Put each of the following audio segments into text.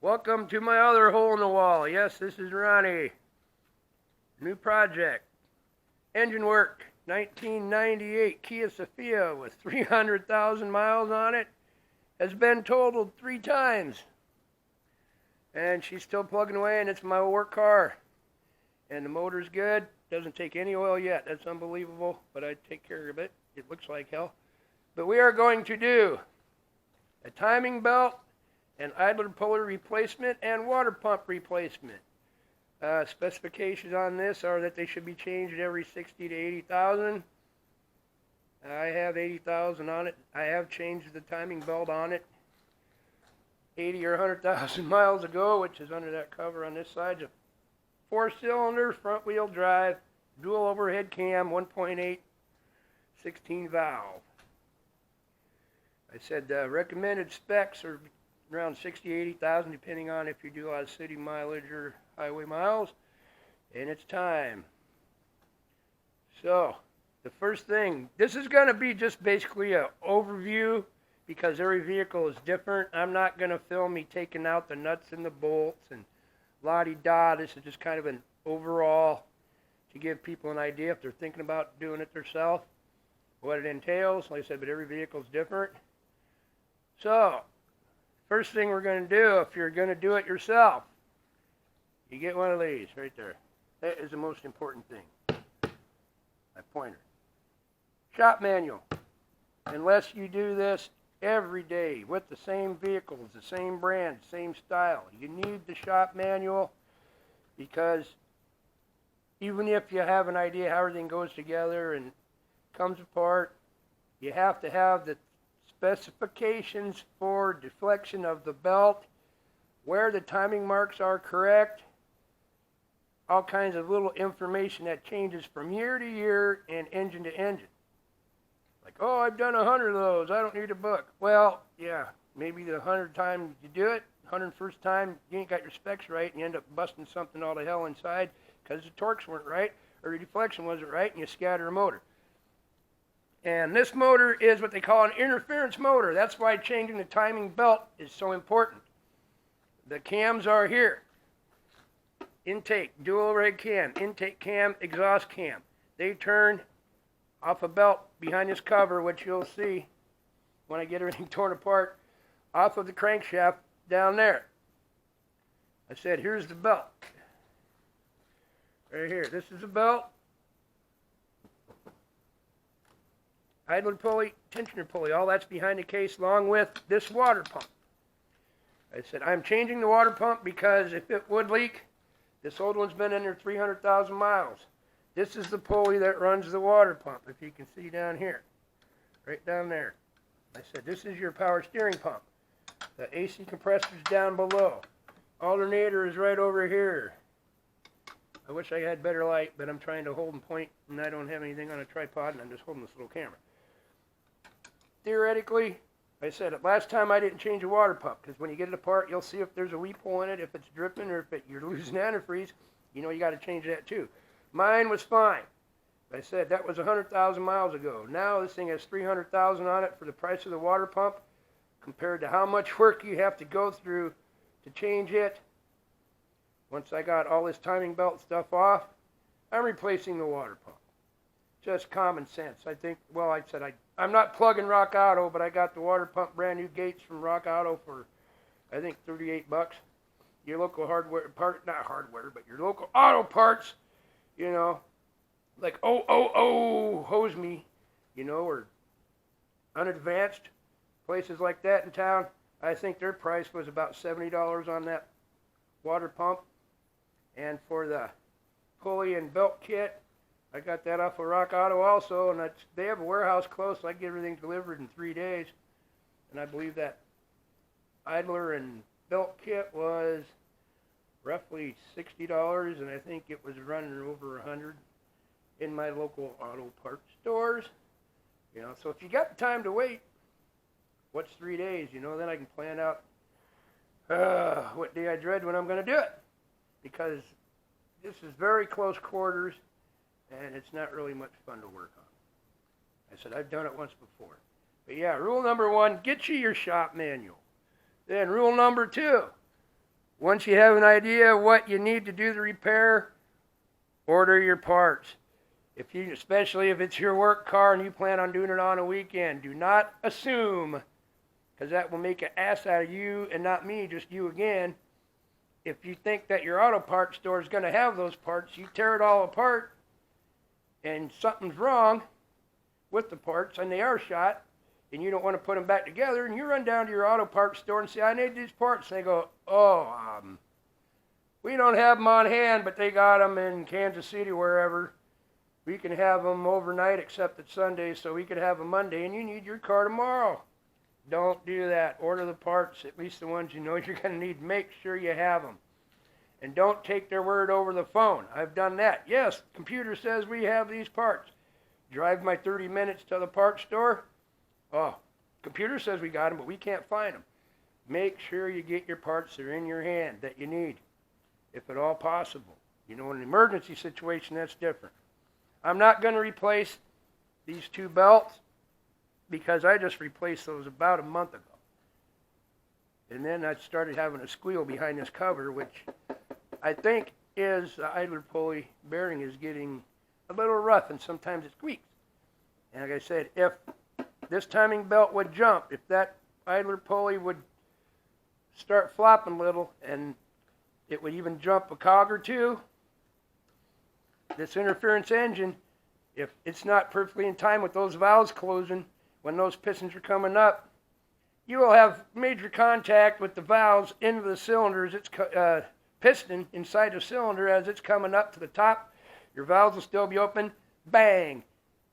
Welcome to my other hole in the wall. Yes, this is Ronnie. New project. Engine work. 1998 Kia Sophia with 300,000 miles on it. Has been totaled 3 times. And she's still plugging away, and it's my work car. And the motor's good. Doesn't take any oil yet. That's unbelievable, but I take care of it. It looks like hell. But we are going to do a timing belt, an idler pulley replacement, and water pump replacement. Specifications on this are that they should be changed every 60 to 80,000. I have 80,000 on it. I have changed the timing belt on it 80 or 100,000 miles ago, which is under that cover on this side. It's a 4-cylinder, front-wheel drive, dual overhead cam, 1.8, 16 valve. I said recommended specs are around 60, 80,000, depending on if you do a lot of city mileage or highway miles. And it's time. So, the first thing, this is going to be just basically an overview because every vehicle is different. I'm not going to film me taking out the nuts and the bolts and la-di-da. This is just kind of an overall to give people an idea if they're thinking about doing it themselves, what it entails. Like I said, but every vehicle is different. So, first thing we're going to do, if you're going to do it yourself, you get one of these right there. That is the most important thing. My pointer. Shop manual. Unless you do this every day with the same vehicles, the same brand, same style, you need the shop manual because even if you have an idea how everything goes together and comes apart, you have to have the specifications for deflection of the belt, where the timing marks are correct, all kinds of little information that changes from year to year and engine to engine. Like, oh, I've done 100 of those, I don't need a book. Well, yeah, maybe the 100th time you do it, 101st time you ain't got your specs right and you end up busting something all to hell inside because the torques weren't right or the deflection wasn't right and you scatter a motor. And this motor is what they call an interference motor. That's why changing the timing belt is so important. The cams are here. Intake, dual overhead cam, intake cam, exhaust cam. They turn off a belt behind this cover, which you'll see when I get everything torn apart, off of the crankshaft down there. I said, here's the belt. Right here. This is the belt. Idler pulley, tensioner pulley, all that's behind the case along with this water pump. I said, I'm changing the water pump because if it would leak, this old one's been in there 300,000 miles. This is the pulley that runs the water pump, if you can see down here, right down there. I said, this is your power steering pump. The AC compressor's down below. Alternator is right over here. I wish I had better light, but I'm trying to hold and point, and I don't have anything on a tripod, and I'm just holding this little camera. Theoretically, I said it last time I didn't change a water pump because when you get it apart, you'll see if there's a weep hole in it, if it's dripping, or if you're losing antifreeze. You know you got to change that too. Mine was fine. I said that was 100,000 miles ago. Now this thing has 300,000 on it for the price of the water pump, compared to how much work you have to go through to change it. Once I got all this timing belt stuff off, I'm replacing the water pump. Just common sense. I think, well, I said I'm not plugging Rock Auto, but I got the water pump brand new gates from Rock Auto for, I think, 38 bucks. Your local hardware, not hardware, but your local auto parts, you know, like hose me, you know, or unadvanced places like that in town. I think their price was about $70 on that water pump. And for the pulley and belt kit, I got that off of Rock Auto also, and they have a warehouse close, so I get everything delivered in 3 days. And I believe that idler and belt kit was roughly $60, and I think it was running over $100 in my local auto parts stores. You know, so if you got the time to wait, what's 3 days? You know, then I can plan out what day I dread when I'm going to do it, because this is very close quarters. And it's not really much fun to work on. I said, I've done it once before. But yeah, rule number 1, get you your shop manual. Then rule number 2, Once you have an idea of what you need to do the repair, order your parts. Especially if it's your work car and you plan on doing it on a weekend, do not assume, because that will make an ass out of you and not me, just you again. If you think that your auto parts store is going to have those parts, you tear it all apart and something's wrong with the parts and they are shot and you don't want to put them back together, and you run down to your auto parts store and say, I need these parts. And they go, we don't have them on hand, but they got them in Kansas City, wherever. We can have them overnight except it's Sunday, so we could have them Monday, and you need your car tomorrow. Don't do that. Order the parts, at least the ones you know you're going to need. Make sure you have them. And don't take their word over the phone. I've done that. Yes, computer says we have these parts. Drive my 30 minutes to the parts store. Oh, computer says we got them, but we can't find them. Make sure you get your parts that are in your hand that you need, if at all possible. You know, in an emergency situation, that's different. I'm not going to replace these two belts because I just replaced those about a month ago. And then I started having a squeal behind this cover, which I think is the idler pulley bearing is getting a little rough, and sometimes it squeaks. And like I said, if this timing belt would jump, if that idler pulley would start flopping a little, and it would even jump a cog or two, this interference engine, if it's not perfectly in time with those valves closing, when those pistons are coming up, you will have major contact with the valves into the cylinders. It's piston inside the cylinder as it's coming up to the top. Your valves will still be open. Bang!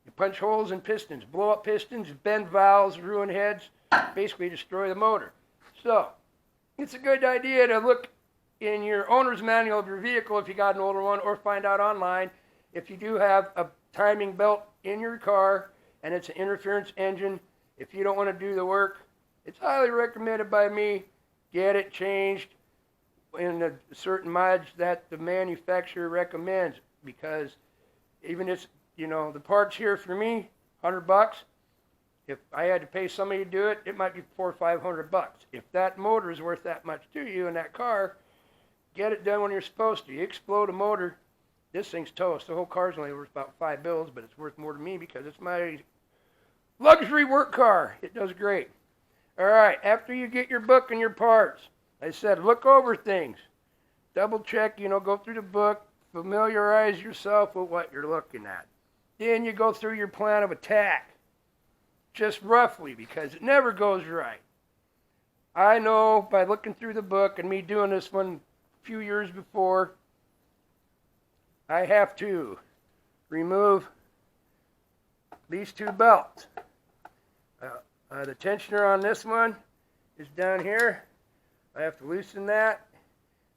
You punch holes in pistons, blow up pistons, bend valves, ruin heads, basically destroy the motor. So, it's a good idea to look in your owner's manual of your vehicle if you got an older one, or find out online if you do have a timing belt in your car and it's an interference engine. If you don't want to do the work, it's highly recommended by me. Get it changed in a certain mileage that the manufacturer recommends, because even it's, you know, the parts here for me, $100. If I had to pay somebody to do it, it might be $400 or $500. If that motor is worth that much to you in that car, get it done when you're supposed to. You explode a motor, this thing's toast. The whole car's only worth about $5, but it's worth more to me because it's my luxury work car. It does great. All right, after you get your book and your parts, I said look over things. Double check, you know, go through the book, familiarize yourself with what you're looking at. Then you go through your plan of attack, just roughly, because it never goes right. I know by looking through the book and me doing this one a few years before, I have to remove these two belts. The tensioner on this one is down here. I have to loosen that,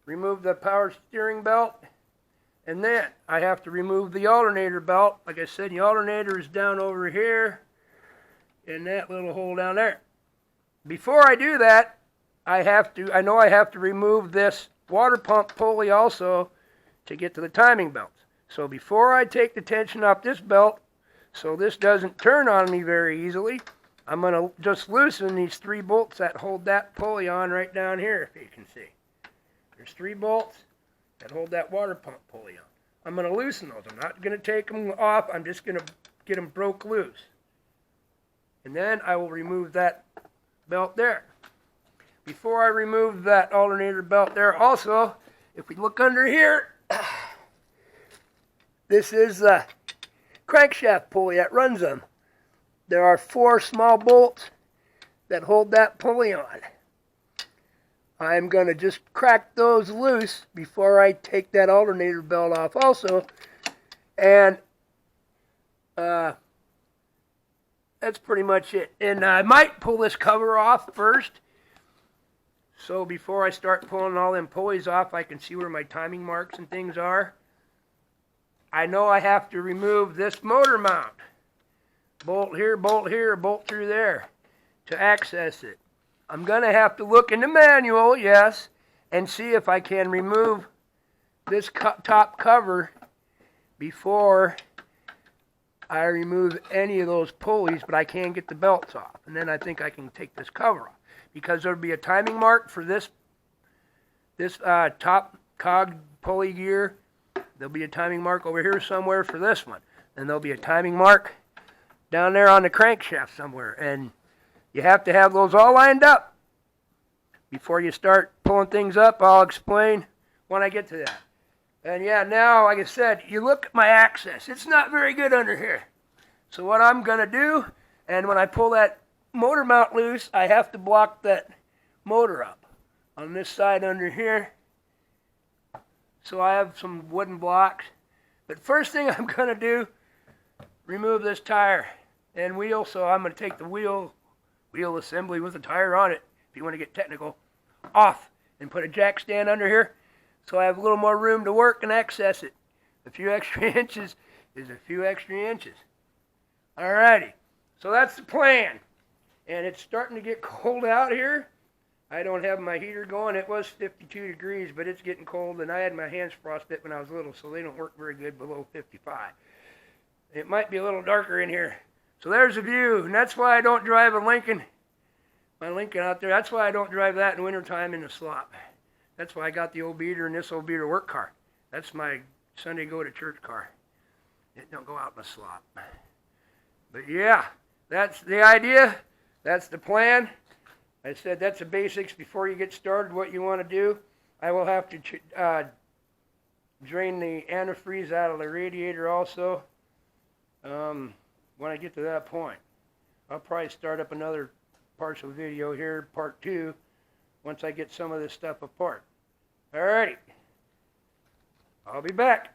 remove the power steering belt, and then I have to remove the alternator belt. Like I said, the alternator is down over here in that little hole down there. Before I do that, I know I have to remove this water pump pulley also to get to the timing belts. So before I take the tension off this belt, so this doesn't turn on me very easily, I'm going to just loosen these 3 bolts that hold that pulley on right down here, if you can see. There's 3 bolts that hold that water pump pulley on. I'm going to loosen those. I'm not going to take them off. I'm just going to get them broke loose. And then I will remove that belt there. Before I remove that alternator belt there, also, if we look under here, this is the crankshaft pulley that runs them. There are 4 small bolts that hold that pulley on. I'm going to just crack those loose before I take that alternator belt off also. And that's pretty much it. And I might pull this cover off first. So before I start pulling all them pulleys off, I can see where my timing marks and things are. I know I have to remove this motor mount. Bolt here, bolt through there to access it. I'm going to have to look in the manual, yes, and see if I can remove this top cover before I remove any of those pulleys, but I can get the belts off. And then I think I can take this cover off, because there'll be a timing mark for this this top cog pulley gear, there'll be a timing mark over here somewhere for this one. And there'll be a timing mark down there on the crankshaft somewhere. And you have to have those all lined up before you start pulling things up. I'll explain when I get to that. And yeah, now, like I said, you look at my access. It's not very good under here. So what I'm going to do, and when I pull that motor mount loose, I have to block that motor up on this side under here. So I have some wooden blocks. But first thing I'm going to do, remove this tire and wheel. So I'm going to take the wheel assembly with the tire on it, if you want to get technical, off and put a jack stand under here so I have a little more room to work and access it. A few extra inches is a few extra inches. Alrighty, so that's the plan. And it's starting to get cold out here. I don't have my heater going. It was 52 degrees, but it's getting cold, and I had my hands frostbit when I was little, so they don't work very good below 55. It might be a little darker in here. So there's a view, and that's why I don't drive a Lincoln. My Lincoln out there, that's why I don't drive that in wintertime in the slop. That's why I got the old beater and this old beater work car. That's my Sunday go-to-church car. It don't go out in the slop. But yeah, that's the idea. That's the plan. I said that's the basics before you get started, what you want to do. I will have to drain the antifreeze out of the radiator also when I get to that point. I'll probably start up another partial video here, part 2, once I get some of this stuff apart. Alrighty, I'll be back.